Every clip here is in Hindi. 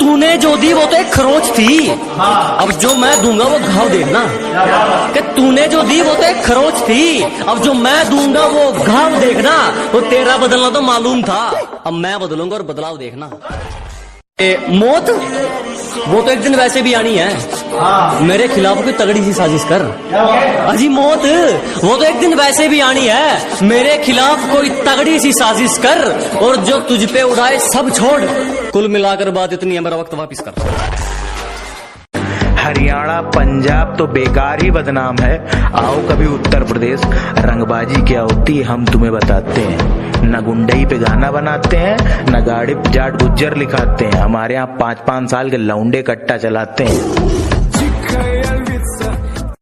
तूने जो दी वो तो एक खरोच थी, अब जो मैं दूंगा वो घाव देखना। कि तूने जो दी वो तो एक खरोच थी, अब जो मैं दूंगा वो घाव देखना। वो तेरा बदलना तो मालूम था, अब मैं बदलूंगा और बदलाव देखना। मौत वो तो एक दिन वैसे भी आनी है, मेरे खिलाफ कोई तगड़ी सी साजिश कर। अजी मौत वो तो एक दिन वैसे भी आनी है, मेरे खिलाफ कोई तगड़ी सी साजिश कर, और जो तुझ पे उड़ाए सब छोड़। कुल मिलाकर बात इतनी है, मेरा वक्त वापिस कर। हरियाणा पंजाब तो बेकार ही बदनाम है, आओ कभी उत्तर प्रदेश, रंगबाजी क्या होती है हम तुम्हें बताते हैं। न गुंडई पे गाना बनाते हैं, न गाड़ी जाट गुज्जर लिखाते हैं, हमारे यहाँ 5-5 साल के लौंडे कट्टा चलाते हैं।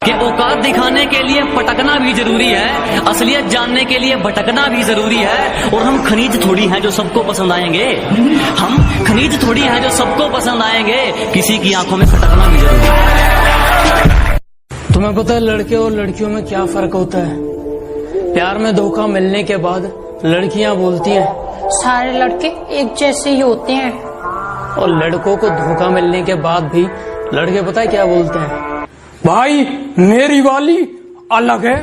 कि औकात दिखाने के लिए पटकना भी जरूरी है, असलियत जानने के लिए भटकना भी जरूरी है। और हम खनीज थोड़ी हैं जो सबको पसंद आएंगे, हम खनीज थोड़ी हैं जो सबको पसंद आएंगे, किसी की आंखों में खटकना भी जरूरी है। तुम्हें पता है लड़के और लड़कियों में क्या फर्क होता है? प्यार में धोखा मिलने के बाद लड़कियां बोलती हैं सारे लड़के एक जैसे ही होते हैं, और लड़कों को धोखा मिलने के बाद भी लड़के पता है क्या बोलते हैं? भाई मेरी वाली अलग है।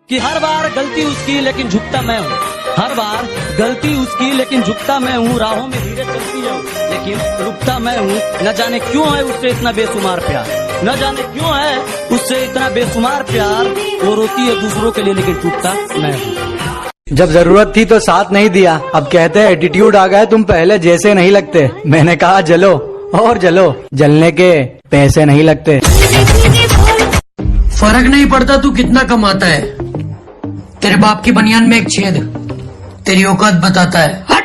कि हर बार गलती उसकी लेकिन झुकता मैं हूँ, हर बार गलती उसकी लेकिन झुकता मैं हूँ, राहों में धीरे चलती है लेकिन रुकता मैं हूँ। न जाने क्यों है उससे इतना बेशुमार प्यार, न जाने क्यों है उससे इतना बेशुमार प्यार। वो रोती है दूसरों के लिए लेकिन टूटता मैं हूँ। जब जरूरत थी तो साथ नहीं दिया, अब कहते हैं एटीट्यूड आ गए, तुम पहले जैसे नहीं लगते। मैंने कहा जलो और जलो, जलने के पैसे नहीं लगते। फर्क नहीं पड़ता तू कितना कमाता है, तेरे बाप की बनियान में एक छेद तेरी औकात बताता है। हट!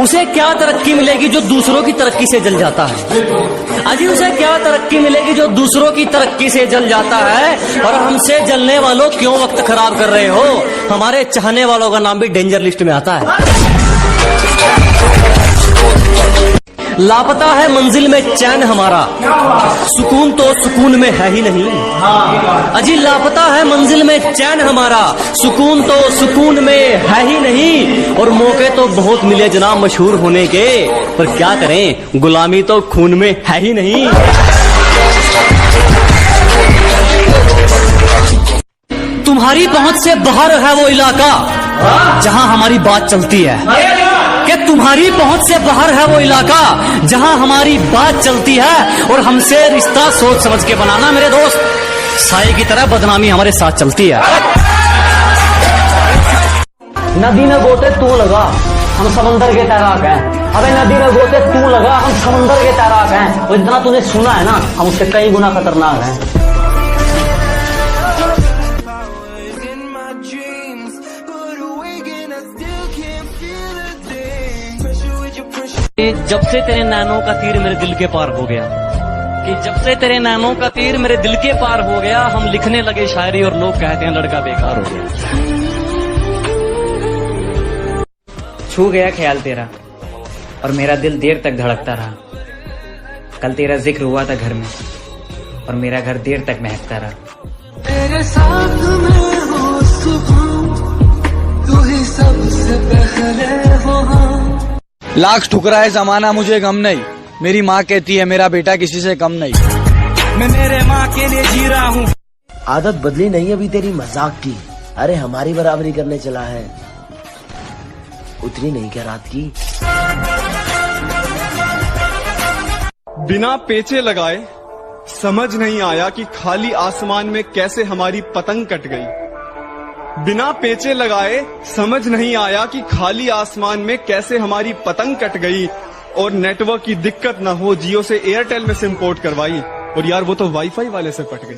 उसे क्या तरक्की मिलेगी जो दूसरों की तरक्की से जल जाता है? अजी उसे क्या तरक्की मिलेगी जो दूसरों की तरक्की से जल जाता है? और हमसे जलने वालों क्यों वक्त खराब कर रहे हो? हमारे चाहने वालों का नाम भी डेंजर लिस्ट में आता है। लापता है मंजिल में चैन हमारा, सुकून तो सुकून में है ही नहीं। अजी लापता है मंजिल में चैन हमारा, सुकून तो सुकून में है ही नहीं। और मौके तो बहुत मिले जनाब मशहूर होने के, पर क्या करें गुलामी तो खून में है ही नहीं। तुम्हारी पहुंच से बाहर है वो इलाका जहां हमारी बात चलती है, कि तुम्हारी पहुंच से बाहर है वो इलाका जहां हमारी बात चलती है। और हमसे रिश्ता सोच समझ के बनाना मेरे दोस्त, साए की तरह बदनामी हमारे साथ चलती है। नदी में गोते तू लगा, हम समंदर के तैराक हैं। अबे नदी में गोते तू लगा, हम समंदर के तैराक हैं। और जितना तूने सुना है ना, हम उससे कई गुना खतरनाक हैं। जब से तेरे नैनों का तीर मेरे दिल के पार हो गया, कि जब से तेरे नैनों का तीर मेरे दिल के पार हो गया, हम लिखने लगे शायरी और लोग कहते हैं लड़का बेकार हो गया। छू गया ख्याल तेरा और मेरा दिल देर तक धड़कता रहा। कल तेरा जिक्र हुआ था घर में और मेरा घर देर तक महकता रहा। तेरे साथ में हो सुकून, तू ही सबसे पहले हो। लाख ठुकराए जमाना मुझे गम नहीं, मेरी माँ कहती है मेरा बेटा किसी से कम नहीं। मैं मेरे माँ के लिए जी रहा हूँ। आदत बदली नहीं अभी तेरी मजाक की, अरे हमारी बराबरी करने चला है, उतरी नहीं क्या रात की? बिना पेचे लगाए समझ नहीं आया कि खाली आसमान में कैसे हमारी पतंग कट गई। बिना पेचे लगाए समझ नहीं आया कि खाली आसमान में कैसे हमारी पतंग कट गई। और नेटवर्क की दिक्कत ना हो, जियो से एयरटेल में सिम पोर्ट करवाई, और यार वो तो वाईफाई वाले से पट गई।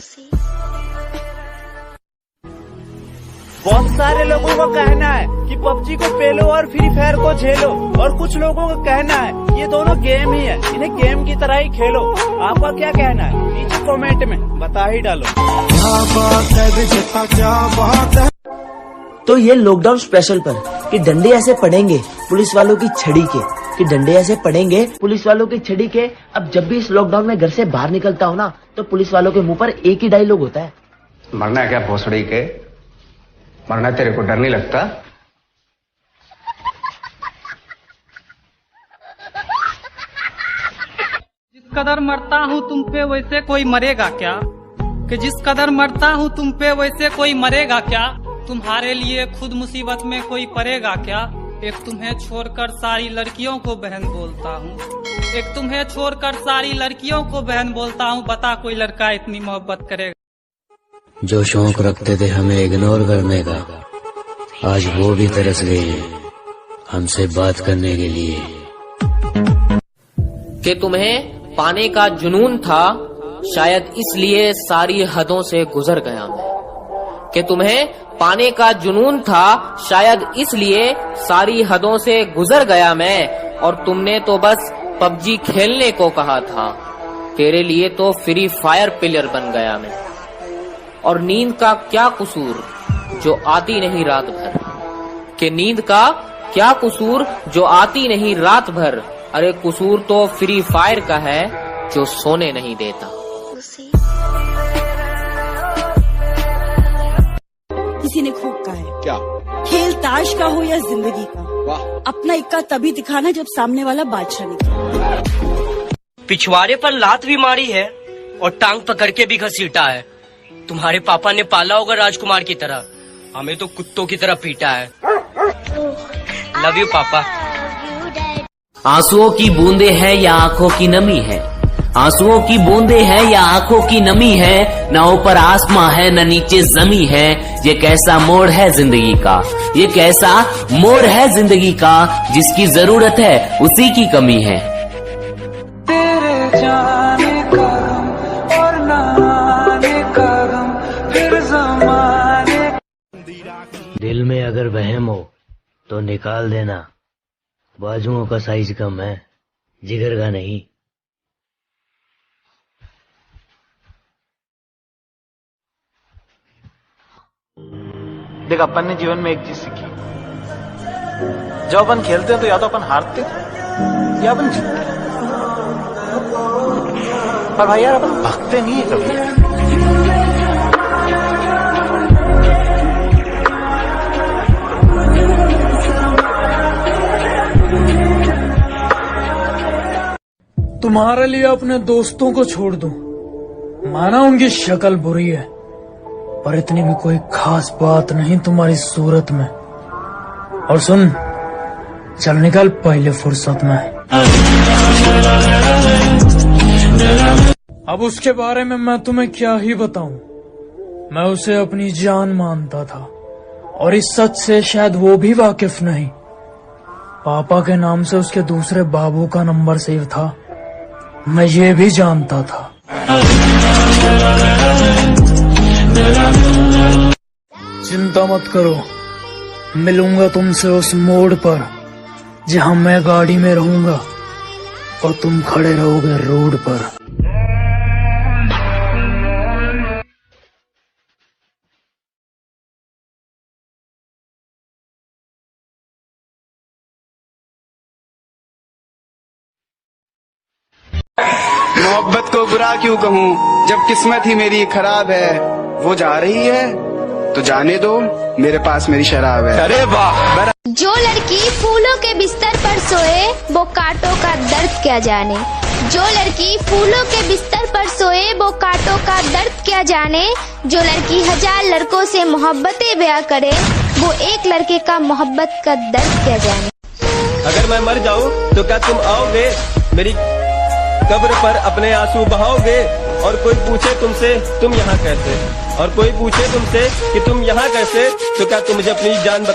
बहुत सारे लोगों का कहना है कि पबजी को पेलो और फ्री फायर को झेलो, और कुछ लोगों का कहना है ये दोनों गेम ही है, इन्हें गेम की तरह ही खेलो। आपका क्या कहना है नीचे कमेंट में बता ही डालो। क्या बात है विजेता, क्या बात है। तो ये लॉकडाउन स्पेशल पर कि डंडे ऐसे पड़ेंगे पुलिस वालों की छड़ी के, कि डंडे ऐसे पड़ेंगे पुलिस वालों की छड़ी के। अब जब भी इस लॉकडाउन में घर से बाहर निकलता हो ना, तो पुलिस वालों के मुंह पर एक ही डायलॉग होता है, मरना है क्या भोसड़ी के, मरना तेरे को डर नहीं लगता? कदर मरता हूँ तुम पे वैसे कोई मरेगा क्या? कि जिस कदर मरता हूँ तुम पे वैसे कोई मरेगा क्या? तुम्हारे लिए खुद मुसीबत में कोई पड़ेगा क्या? एक तुम्हें छोड़कर सारी लड़कियों को बहन बोलता हूँ, एक तुम्हें छोड़कर सारी लड़कियों को बहन बोलता हूँ। बता कोई लड़का इतनी मोहब्बत करेगा? जो शौक रखते थे हमें इग्नोर करने का, आज वो भी तरस गए हैं हमसे बात करने के लिए। कि तुम्हें पाने का जुनून था, शायद इसलिए सारी हदों से गुजर गया मैं। कि तुम्हें पाने का जुनून था, शायद इसलिए सारी हदों से गुजर गया मैं। और तुमने तो बस पबजी खेलने को कहा था, तेरे लिए तो फ्री फायर प्लेयर बन गया मैं। और नींद का क्या कसूर जो आती नहीं रात भर? कि नींद का क्या कसूर जो आती नहीं रात भर? अरे कसूर तो फ्री फायर का है जो सोने नहीं देता। किसी ने खूब कहा है, क्या खेल ताश का हो या जिंदगी का, अपना इक्का तभी दिखाना जब सामने वाला बादशाह निकले। पिछवाड़े पर लात भी मारी है और टांग पकड़ के भी घसीटा है। तुम्हारे पापा ने पाला होगा राजकुमार की तरह, हमें तो कुत्तों की तरह पीटा है। लव यू पापा। आंसुओं की बूंदे हैं या आंखों की नमी है? आंसुओं की बूंदे हैं या आंखों की नमी है? न ऊपर आसमां है न नीचे जमी है। ये कैसा मोड़ है जिंदगी का, ये कैसा मोड़ है जिंदगी का, जिसकी जरूरत है उसी की कमी है। तेरे जाने का गम और न आने का गम, फिर ज़माने। दिल में अगर वहम हो तो निकाल देना, बाजुओं का साइज कम है जिगर का नहीं। देख, अपन ने जीवन में एक चीज सीखी, जब अपन खेलते हैं तो या तो अपन हारते हैं या अपन जीतते हैं, पर भाई यार अपन भागते नहीं है कभी। तुम्हारे लिए अपने दोस्तों को छोड़ दूं, माना उनकी शक्ल बुरी है, पर इतनी भी कोई खास बात नहीं तुम्हारी सूरत में। और सुन, चल निकल पहले फुर्सत में। अब उसके बारे में मैं तुम्हें क्या ही बताऊं। मैं उसे अपनी जान मानता था और इस सच से शायद वो भी वाकिफ नहीं। पापा के नाम से उसके दूसरे बाबू का नंबर सेव था, मैं ये भी जानता था। चिंता मत करो, मिलूंगा तुमसे उस मोड़ पर जहां मैं गाड़ी में रहूंगा और तुम खड़े रहोगे रोड पर। मोहब्बत को बुरा क्यों कहूँ, जब किस्मत ही मेरी खराब है। वो जा रही है तो जाने दो, मेरे पास मेरी शराब है। अरे वाह। जो लड़की फूलों के बिस्तर पर सोए वो कांटों का दर्द क्या जाने। जो लड़की फूलों के बिस्तर पर सोए वो कांटों का दर्द क्या जाने। जो लड़की 1000 लड़कों से मोहब्बतें ब्याह करे वो एक लड़के का मोहब्बत का दर्द क्या जाने। अगर मैं मर जाऊं तो क्या तुम आओगे मेरी कब्र पर अपने आंसू बहाओगे? और कोई पूछे तुमसे तुम यहाँ कैसे, और कोई पूछे तुमसे कि तुम यहाँ कैसे, तो क्या तुम मुझे अपनी जान